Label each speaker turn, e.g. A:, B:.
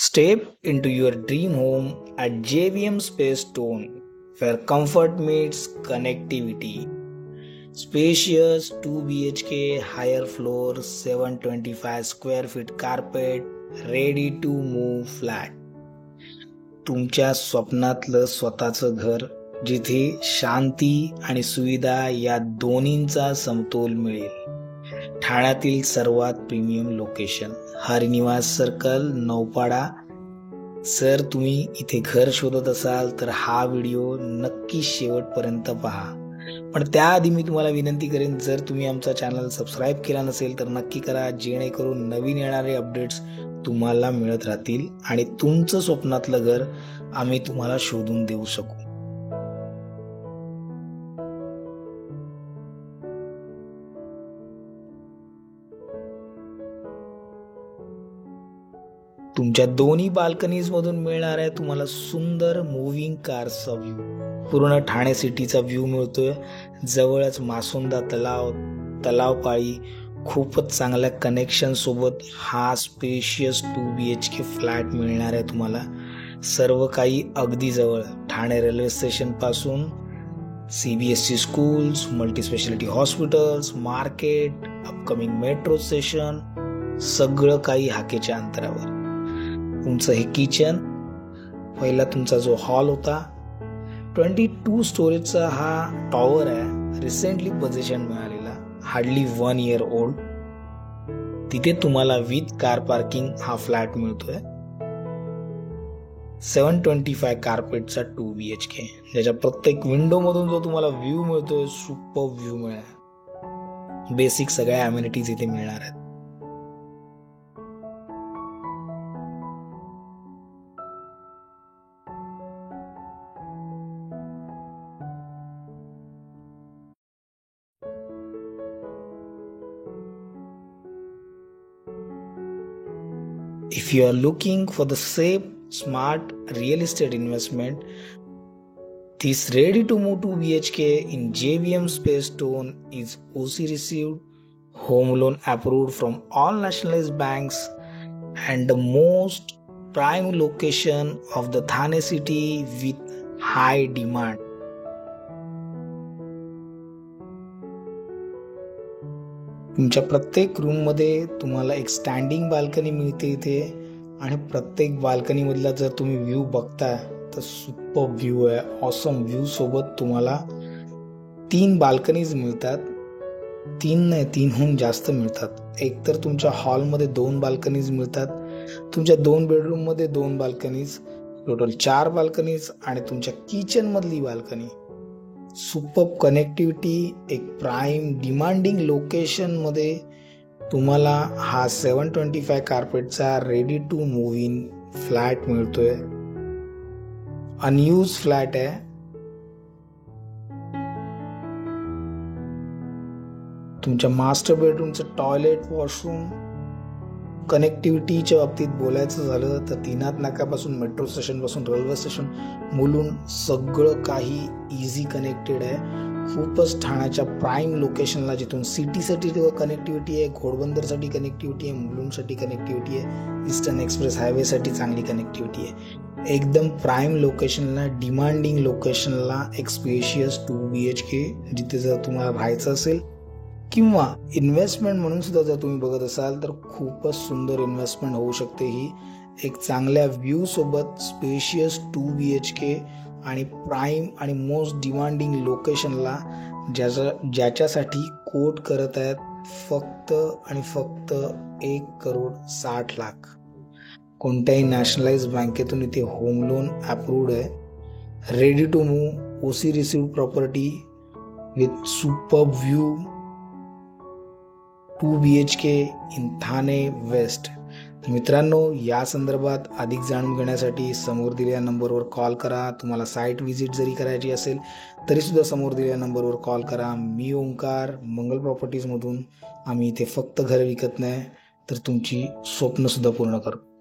A: Step into your dream home at JVM Space Stone, where comfort meets connectivity. Spacious 2 BHK, higher floor, 725 square feet carpet, ready to move flat. तुमच्या स्वप्नातलं स्वतःचं घर, जिथे शांती आणि सुविधा या दोन्हींचा समतोल मिळेल. ठाण्यातील सर्वात premium location, Harinivas circle, Naupada. जर तुम्ही इथे घर शोधत असाल तर हा व्हिडिओ नक्की शेवटपर्यंत पहा. पण त्याआधी मी तुम्हाला विनंती करेन, जर तुम्ही आमचा चॅनल सबस्क्राईब केला नसेल तर नक्की करा, जेणेकरून नवीन येणारे अपडेट्स तुम्हाला मिळत राहतील आणि तुमचं स्वप्नातलं घर आम्ही तुम्हाला शोधून देऊ शकू. तुमच्या दोन्ही बाल्कनीज मधून मिळणार आहे तुम्हाला सुंदर मूव्हिंग कारचा व्ह्यू. पूर्ण ठाणे सिटीचा व्ह्यू मिळतोय. जवळच मासोंदा तलावपाळी, खूपच चांगल्या कनेक्शन सोबत हा स्पेशियस 2 BHK फ्लॅट मिळणार आहे तुम्हाला. सर्व काही अगदी जवळ, ठाणे रेल्वे स्टेशन पासून CBSE schools, multispeciality hospitals, market, upcoming metro station, सगळं काही हाकेच्या अंतरावर. तुमचं हे किचन, पहिला तुमचा जो हॉल होता, 22 स्टोरेजचा हा टॉवर आहे, रिसेंटली पोझिशन मिळालेला, हार्डली 1 year ओल्ड. तिथे तुम्हाला विथ कार पार्किंग हा फ्लॅट मिळतोय. 725 कार्पेटचा 2 BHK, ज्याच्या प्रत्येक विंडो मधून जो तुम्हाला व्ह्यू मिळतोय, सुपर व्ह्यू मिळणार. बेसिक सगळ्या अम्युनिटीज इथे मिळणार आहेत. If you are looking for the safe, smart real estate investment, this ready to move 2 BHK in JVM Space Stone is OC received, home loan approved from all nationalized banks, and the most prime location of the Thane city with high demand. तुमच्या प्रत्येक रूममध्ये तुम्हाला एक standing balcony मिळते इथे, आणि प्रत्येक balcony मधला जर तुम्ही व्ह्यू बघताय तर सुपर व्ह्यू आहे. ऑसम व्ह्यू सोबत तुम्हाला 3 बाल्कनीज मिळतात. 3 नाही, 3हून जास्त मिळतात. एक तर तुमच्या हॉलमध्ये 2 बाल्कनीज मिळतात, तुमच्या 2 बेडरूम मध्ये 2 बाल्कनीज, टोटल 4 बाल्कनीज, आणि तुमच्या किचन मधली बाल्कनी. सुपर कनेक्टिव्हिटी, एक प्राईम डिमांडिंग लोकेशन मध्ये तुम्हाला हा 725 कार्पेटचा ready to move in flat unused. अनयूज फ्लॅट आहे. तुमच्या मास्टर बेडरूमचं टॉयलेट, वॉशरूम, कनेक्टिव्हिटीच्या बाबतीत बोलायचं झालं तर तीनाथ नाक्यापासून, मेट्रो स्टेशन पासून, रेल्वे स्टेशन, मुलुंड, सगळं काही इझी कनेक्टेड आहे. खूपच ठाण्याच्या प्राईम लोकेशनला, जिथून सिटीसाठी कनेक्टिव्हिटी आहे, घोडबंदरसाठी कनेक्टिव्हिटी आहे, मुलुंडसाठी कनेक्टिव्हिटी आहे, ईस्टर्न एक्सप्रेस हायवेसाठी चांगली कनेक्टिव्हिटी आहे. एकदम प्राईम लोकेशनला, डिमांडिंग लोकेशनला एक स्पेशियस 2 BHK, जिथे जर तुम्हाला राहायचं असेल किंवा इन्व्हेस्टमेंट म्हणून सुद्धा जर तुम्ही बघत असाल तर खूपच सुंदर इन्व्हेस्टमेंट होऊ शकते ही. एक चांगल्या व्ह्यू सोबत स्पेशियस 2 BHK आणि प्राईम आणि मोस्ट डिमांडिंग लोकेशनला, ज्याच्यासाठी कोट करत आहेत फक्त आणि फक्त 1,60,00,000. कोणत्याही नॅशनलाइज बँकेतून इथे होम लोन अप्रूव्ड आहे. Ready to move, OC received property with super view, 2 BHK in Thane west. मित्रांनो, या संदर्भात अधिक जाणून घेण्यासाठी समोर दिलेल्या नंबरवर कॉल करा. तुम्हाला साईट व्हिजिट जरी करायची असेल तरी सुद्धा समोर दिलेल्या नंबरवर कॉल करा. मी ओंकार, मंगल प्रॉपर्टीजमधून. आम्ही इथे फक्त घर विकत नाही तर तुमची स्वप्न सुद्धा पूर्ण करतो.